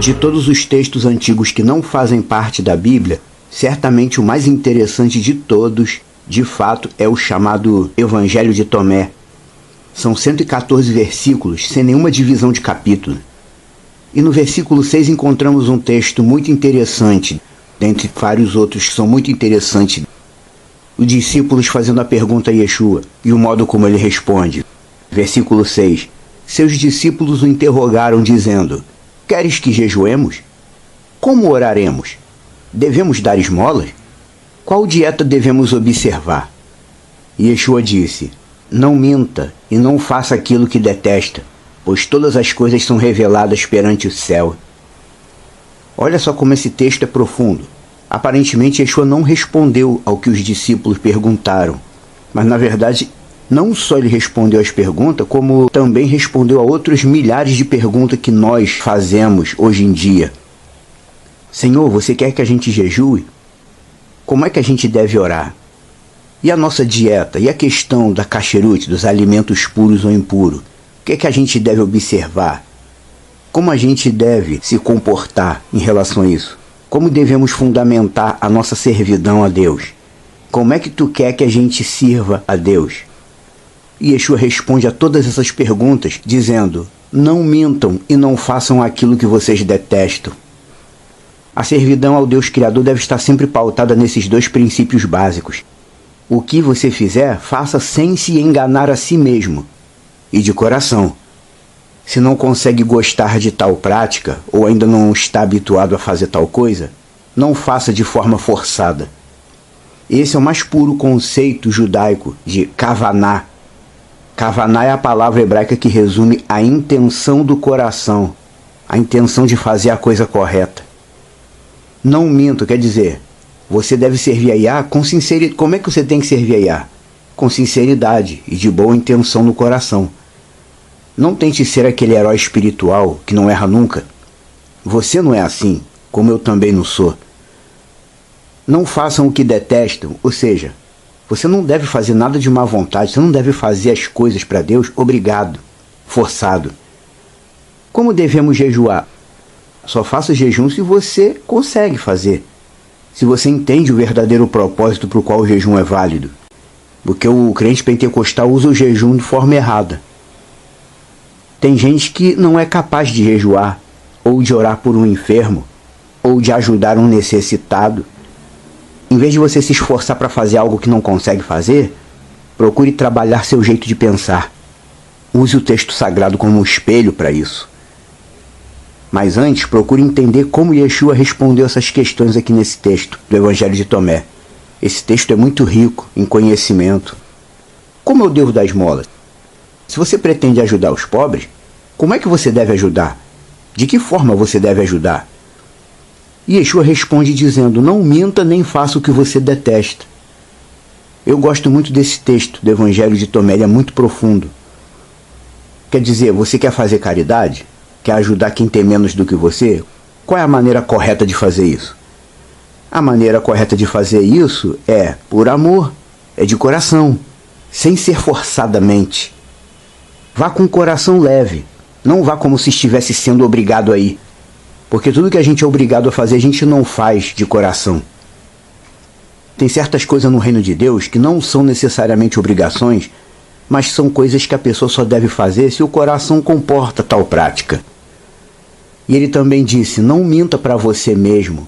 De todos os textos antigos que não fazem parte da Bíblia, certamente o mais interessante de todos, de fato, é o chamado Evangelho de Tomé. São 114 versículos, sem nenhuma divisão de capítulo. E no versículo 6 encontramos um texto muito interessante, dentre vários outros que são muito interessantes. Os discípulos fazendo a pergunta a Yeshua e o modo como ele responde. Versículo 6. Seus discípulos o interrogaram dizendo: Queres que jejuemos? Como oraremos? Devemos dar esmolas? Qual dieta devemos observar? Yeshua disse: Não minta e não faça aquilo que detesta, pois todas as coisas são reveladas perante o céu. Olha só como esse texto é profundo. Aparentemente, Yeshua não respondeu ao que os discípulos perguntaram, mas na verdade, não só ele respondeu às perguntas, como também respondeu a outros milhares de perguntas que nós fazemos hoje em dia. Senhor, você quer que a gente jejue? Como é que a gente deve orar? E a nossa dieta? E a questão da kasherut, dos alimentos puros ou impuros? O que é que a gente deve observar? Como a gente deve se comportar em relação a isso? Como devemos fundamentar a nossa servidão a Deus? Como é que tu quer que a gente sirva a Deus? E Yeshua responde a todas essas perguntas dizendo: Não mintam e não façam aquilo que vocês detestam. A servidão ao Deus Criador deve estar sempre pautada nesses dois princípios básicos. O que você fizer, faça sem se enganar a si mesmo e de coração. Se não consegue gostar de tal prática, ou ainda não está habituado a fazer tal coisa, não faça de forma forçada. Esse é o mais puro conceito judaico de kavaná. Kavaná é a palavra hebraica que resume a intenção do coração, a intenção de fazer a coisa correta. Não minto, quer dizer, você deve servir a Yah com sinceridade. Como é que você tem que servir a Yah? Com sinceridade e de boa intenção no coração. Não tente ser aquele herói espiritual que não erra nunca. Você não é assim, como eu também não sou. Não façam o que detestam, ou seja, você não deve fazer nada de má vontade, você não deve fazer as coisas para Deus obrigado, forçado. Como devemos jejuar? Só faça jejum se você consegue fazer. Se você entende o verdadeiro propósito para o qual o jejum é válido. Porque o crente pentecostal usa o jejum de forma errada. Tem gente que não é capaz de jejuar, ou de orar por um enfermo, ou de ajudar um necessitado. Em vez de você se esforçar para fazer algo que não consegue fazer, procure trabalhar seu jeito de pensar. Use o texto sagrado como um espelho para isso. Mas antes, procure entender como Yeshua respondeu essas questões aqui nesse texto do Evangelho de Tomé. Esse texto é muito rico em conhecimento. Como eu devo dar esmolas? Se você pretende ajudar os pobres, como é que você deve ajudar? De que forma você deve ajudar? E Yeshua responde dizendo: Não minta nem faça o que você detesta. Eu gosto muito desse texto do Evangelho de Tomé, ele é muito profundo. Quer dizer, você quer fazer caridade? Quer ajudar quem tem menos do que você? Qual é a maneira correta de fazer isso? A maneira correta de fazer isso é por amor, é de coração, sem ser forçadamente. Vá com o coração leve, não vá como se estivesse sendo obrigado a ir. Porque tudo que a gente é obrigado a fazer, a gente não faz de coração. Tem certas coisas no reino de Deus que não são necessariamente obrigações, mas são coisas que a pessoa só deve fazer se o coração comporta tal prática. E ele também disse: Não minta para você mesmo.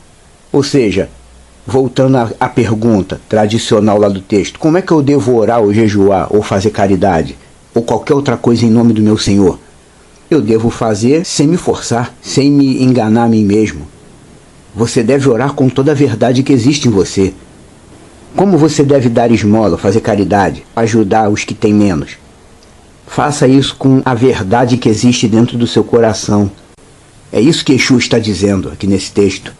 Ou seja, voltando à pergunta tradicional lá do texto, como é que eu devo orar ou jejuar ou fazer caridade? Ou qualquer outra coisa em nome do meu Senhor? Eu devo fazer sem me forçar, sem me enganar a mim mesmo. Você deve orar com toda a verdade que existe em você. Como você deve dar esmola, fazer caridade, ajudar os que têm menos? Faça isso com a verdade que existe dentro do seu coração. É isso que Yeshua está dizendo aqui nesse texto.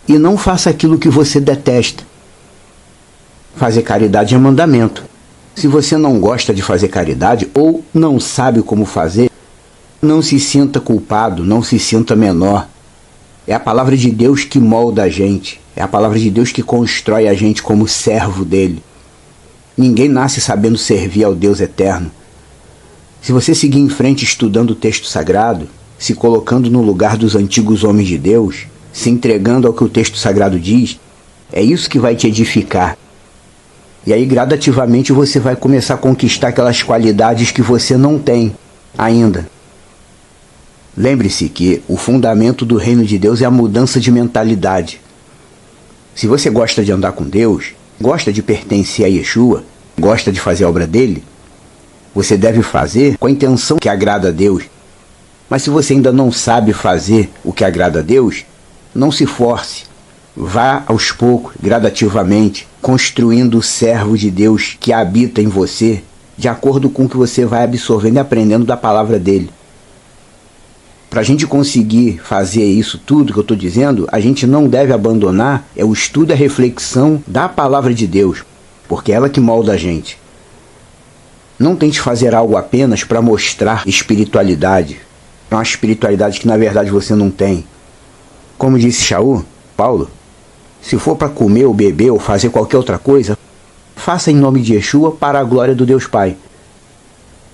E não faça aquilo que você detesta. Fazer caridade é mandamento. Se você não gosta de fazer caridade ou não sabe como fazer, não se sinta culpado, não se sinta menor. É a palavra de Deus que molda a gente. É a palavra de Deus que constrói a gente como servo dele. Ninguém nasce sabendo servir ao Deus eterno. Se você seguir em frente estudando o texto sagrado, se colocando no lugar dos antigos homens de Deus, se entregando ao que o texto sagrado diz, é isso que vai te edificar. E aí gradativamente você vai começar a conquistar aquelas qualidades que você não tem ainda. Lembre-se que o fundamento do reino de Deus é a mudança de mentalidade. Se você gosta de andar com Deus, gosta de pertencer a Yeshua, gosta de fazer a obra dele, você deve fazer com a intenção que agrada a Deus. Mas se você ainda não sabe fazer o que agrada a Deus, não se force. Vá aos poucos, gradativamente, construindo o servo de Deus que habita em você, de acordo com o que você vai absorvendo e aprendendo da palavra dele. Para a gente conseguir fazer isso tudo que eu estou dizendo, a gente não deve abandonar o estudo e a reflexão da palavra de Deus, porque é ela que molda a gente. Não tente fazer algo apenas para mostrar espiritualidade, uma espiritualidade que na verdade você não tem. Como disse Shaul, Paulo, se for para comer ou beber ou fazer qualquer outra coisa, faça em nome de Yeshua para a glória do Deus Pai.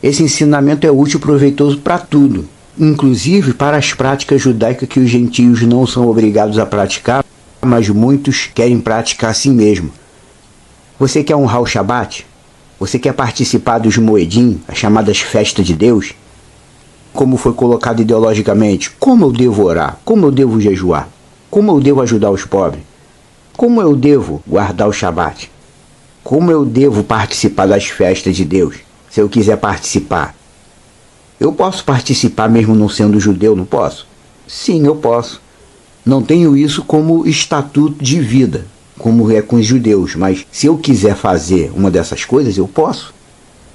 Esse ensinamento é útil e proveitoso para tudo, inclusive para as práticas judaicas que os gentios não são obrigados a praticar, mas muitos querem praticar assim mesmo. Você quer honrar o Shabat? Você quer participar dos Moedim, as chamadas festas de Deus? Como foi colocado ideologicamente? Como eu devo orar? Como eu devo jejuar? Como eu devo ajudar os pobres? Como eu devo guardar o Shabat? Como eu devo participar das festas de Deus, se eu quiser participar? Eu posso participar mesmo não sendo judeu, não posso? Sim, eu posso. Não tenho isso como estatuto de vida, como é com os judeus, mas se eu quiser fazer uma dessas coisas, eu posso.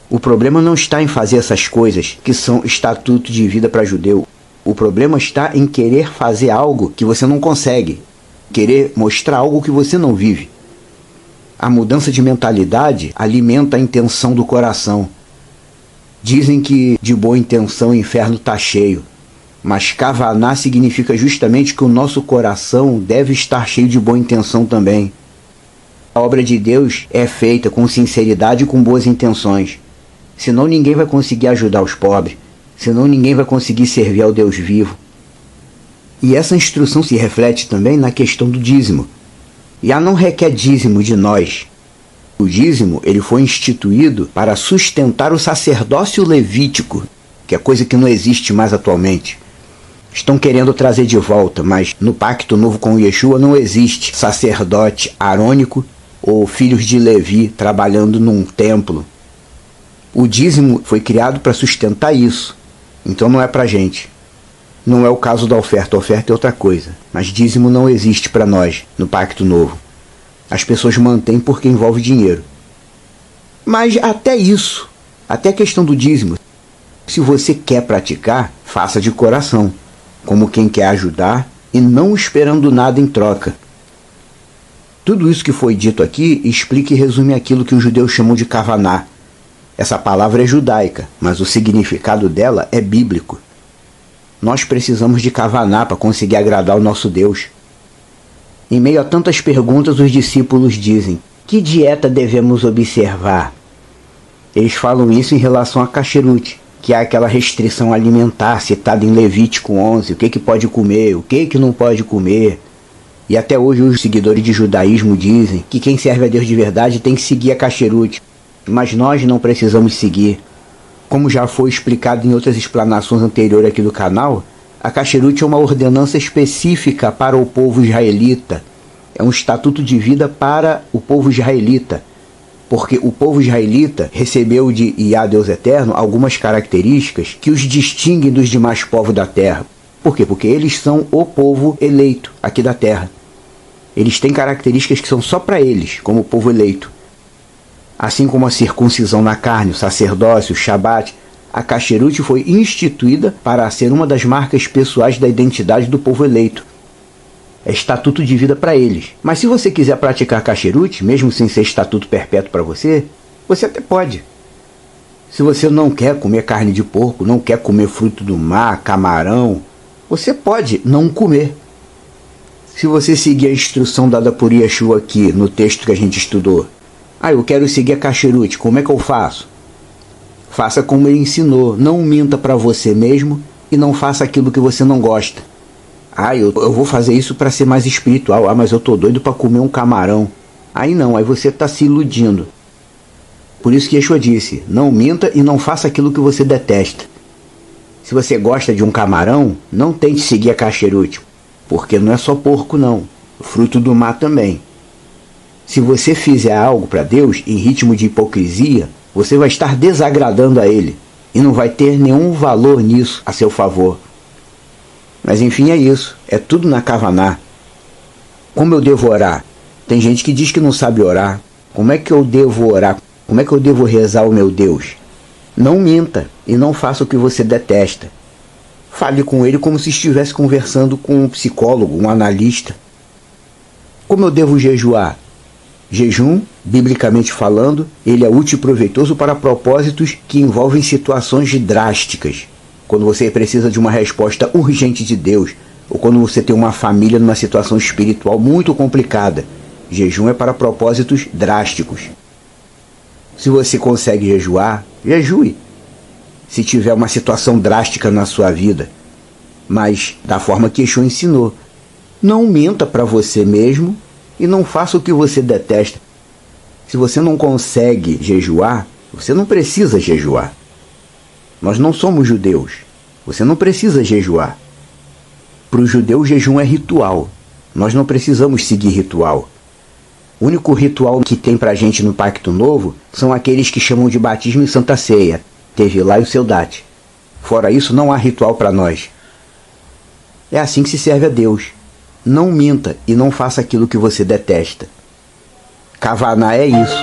O problema não está em fazer essas coisas que são estatuto de vida para judeu. O problema está em querer fazer algo que você não consegue, querer mostrar algo que você não vive. A mudança de mentalidade alimenta a intenção do coração. Dizem que de boa intenção o inferno está cheio, mas kavaná significa justamente que o nosso coração deve estar cheio de boa intenção também. A obra de Deus é feita com sinceridade e com boas intenções. Senão ninguém vai conseguir ajudar os pobres, senão ninguém vai conseguir servir ao Deus vivo. E essa instrução se reflete também na questão do dízimo. Yah não requer dízimo de nós. O dízimo ele foi instituído para sustentar o sacerdócio levítico, que é coisa que não existe mais atualmente. Estão querendo trazer de volta, mas no pacto novo com Yeshua não existe sacerdote arônico ou filhos de Levi trabalhando num templo. O dízimo foi criado para sustentar isso, então não é para a gente. Não é o caso da oferta. A oferta é outra coisa. Mas dízimo não existe para nós no Pacto Novo. As pessoas mantêm porque envolve dinheiro. Mas até isso, até a questão do dízimo, se você quer praticar, faça de coração, como quem quer ajudar e não esperando nada em troca. Tudo isso que foi dito aqui explica e resume aquilo que os judeus chamam de kavaná. Essa palavra é judaica, mas o significado dela é bíblico. Nós precisamos de kavaná para conseguir agradar o nosso Deus. Em meio a tantas perguntas, os discípulos dizem: que dieta devemos observar? Eles falam isso em relação a kasherut, que é aquela restrição alimentar citada em Levítico 11, o que pode comer, o que não pode comer. E até hoje os seguidores de judaísmo dizem que quem serve a Deus de verdade tem que seguir a kasherut, mas nós não precisamos seguir. Como já foi explicado em outras explanações anteriores aqui do canal, a kasherut é uma ordenança específica para o povo israelita. É um estatuto de vida para o povo israelita, porque o povo israelita recebeu de Yah, Deus Eterno, algumas características que os distinguem dos demais povos da terra. Por quê? Porque eles são o povo eleito aqui da terra. Eles têm características que são só para eles, como o povo eleito. Assim como a circuncisão na carne, o sacerdócio, o Shabat, a kasherut foi instituída para ser uma das marcas pessoais da identidade do povo eleito. É estatuto de vida para eles. Mas se você quiser praticar kasherut, mesmo sem ser estatuto perpétuo para você, você até pode. Se você não quer comer carne de porco, não quer comer fruto do mar, camarão, você pode não comer. Se você seguir a instrução dada por Yeshua aqui no texto que a gente estudou, eu quero seguir a kasherut, como é que eu faço? Faça como ele ensinou, não minta para você mesmo e não faça aquilo que você não gosta. Eu vou fazer isso para ser mais espiritual. Mas eu tô doido para comer um camarão. Aí não, aí você está se iludindo. Por isso que Yeshua disse, não minta e não faça aquilo que você detesta. Se você gosta de um camarão, não tente seguir a caixerute, porque não é só porco não, fruto do mar também. Se você fizer algo para Deus em ritmo de hipocrisia, você vai estar desagradando a Ele e não vai ter nenhum valor nisso a seu favor. Mas enfim, é isso, é tudo na Kavaná. Como eu devo orar? Tem gente que diz que não sabe orar. Como é que eu devo orar? Como é que eu devo rezar ao meu Deus? Não minta e não faça o que você detesta. Fale com Ele como se estivesse conversando com um psicólogo, um analista. Como eu devo jejuar? Jejum, biblicamente falando, ele é útil e proveitoso para propósitos que envolvem situações drásticas. Quando você precisa de uma resposta urgente de Deus, ou quando você tem uma família numa situação espiritual muito complicada. Jejum é para propósitos drásticos. Se você consegue jejuar, jejue. Se tiver uma situação drástica na sua vida, mas da forma que Yeshua ensinou. Não minta para você mesmo e não faça o que você detesta. Se você não consegue jejuar, você não precisa jejuar. Nós não somos judeus. Você não precisa jejuar. Para o judeu, o jejum é ritual. Nós não precisamos seguir ritual. O único ritual que tem para a gente no Pacto Novo são aqueles que chamam de batismo e Santa Ceia, Tevilá e o Seudat. Fora isso, não há ritual para nós. É assim que se serve a Deus. Não minta e não faça aquilo que você detesta. Kavaná é isso.